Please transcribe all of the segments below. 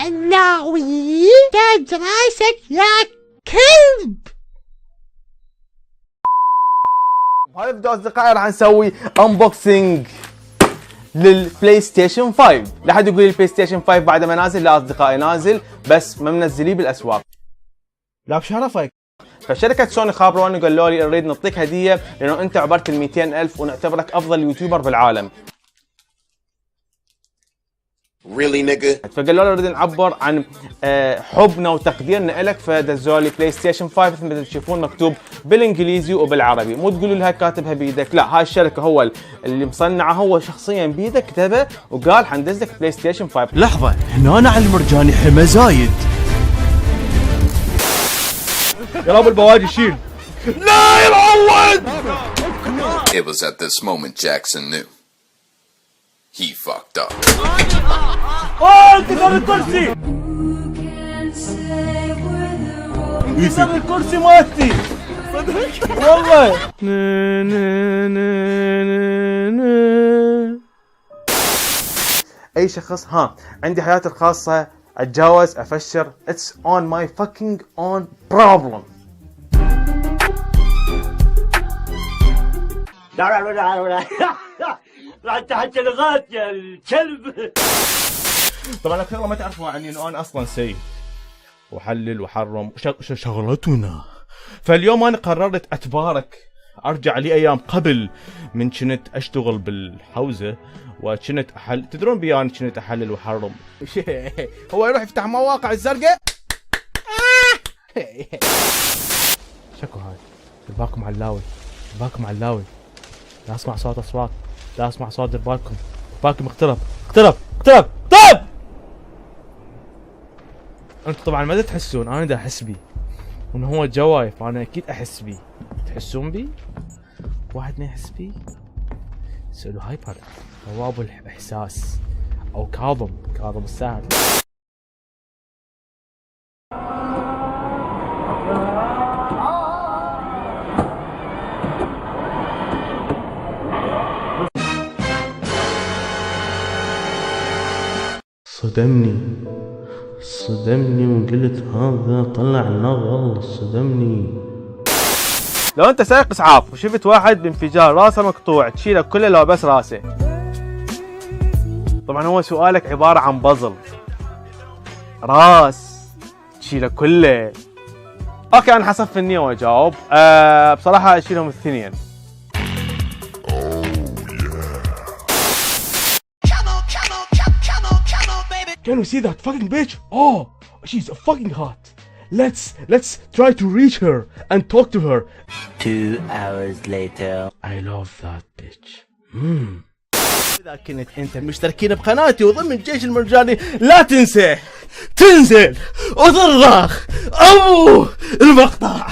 الناوي تاج راسك يا كلب. وهذا الفيديو اصدقائي راح نسوي انبوكسنج للبلاي ستيشن 5. لا حد يقول لي البلاي ستيشن 5 بعد ما نازل. لا اصدقائي نازل بس ما منزليه بالاسواق. لا بشرفك. فشركة سوني خابروني قالوا لي نريد نعطيك هدية لانه انت عبرت ال 200,000 ونعتبرك افضل يوتيوبر بالعالم. Really nigga. فقالوا لي نريد نعبر عن حبنا وتقديرنا لك، فدزوا لي بلاي ستيشن 5 مثل ما تشوفون مكتوب بالانجليزي وبالعربي. مو تقولوا لها كاتبها بيدك، لا هاي الشركة هو اللي مصنعه، هو شخصيا بيده كتبه وقال حندز لك بلاي ستيشن 5. لحظة، هنا على المرجاني حمى زايد. يا رب البواجي شيل. لا يلعود. It was at this moment Jackson knew. He fucked up. انكسر الكرسي. انكسر الكرسي مالتي. والله. اي شخص عندي حياتي الخاصة، اتجاوز افشر، it's on my fucking own problem. لا تحكي لغات يا الكلب. طبعا اكثر ما تعرفوا عني انه انا اصلا سيء وحلل وحرم شغلتنا. فاليوم انا قررت اتبارك، ارجع لي ايام قبل من كنت اشتغل بالحوزه وكنت تدرون بي انا كنت احلل وحرم. هو يروح يفتح مواقع الزرقاء. شكو هاي بالكم علاوي، بالكم علاوي. لا اسمع صوت اصوات، لا اسمع صوت. دير بالكم اقترب. طيب انتم طبعا ما تحسون، انا دا احس بي وانه هو جواي، فانا اكيد احس بي. تحسون بي؟ واحد ما يحس بي؟ سألوا هايبر بواب الاحساس او كاظم الساهر. صدمني وقلت هذا طلع نغل. صدمني. لو انت سايق اسعاف وشفت واحد بانفجار راسه مقطوع تشيله كله لو بس راسه؟ طبعا هو سؤالك عبارة عن بازل، راس تشيله كله. اوكي انا حسب النية واجاوب. بصراحة اشيلهم الاثنين. Can you see that fucking bitch? Oh, she's fucking hot. Let's try to reach her and talk to her. 2 hours later. I love that bitch. إذا كنت أنت مشتركين بقناتي وضمن الجيش المرجاني لا تنسى تنزل وتضغط المقطع.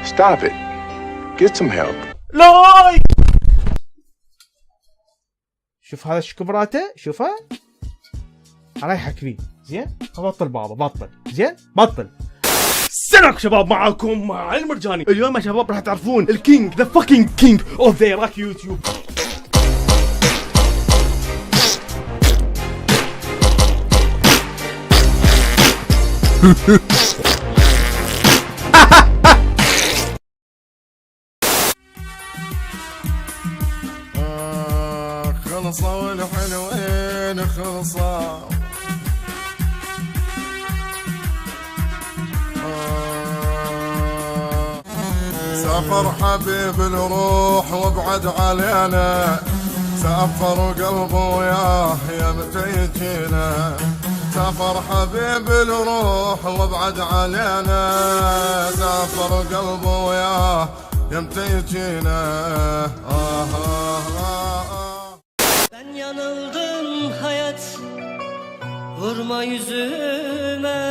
Stop it. Get some help. لايك. شوف هذا شكبراته، شوفها رايحك فيه. زين بطل بابا، بطل. زين بطل. سلام شباب، معاكم مع المرجاني. اليوم يا شباب راح تعرفون الكينج، ذا فاكينج كينج اوف ذا راك يوتيوب. خلصوا والحلوين خلصوا. سافر حبيب الروح وابعد علينا، سافر قلبه وياه يا متى يجينا. سافر حبيب الروح وابعد علينا، سافر قلبه وياه يا متى يجينا. Ben yanıldım hayat, vurma yüzüme.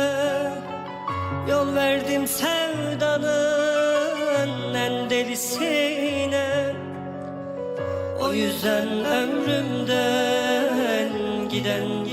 Yol verdim sevdanın en delisine. O yüzden ömrümden giden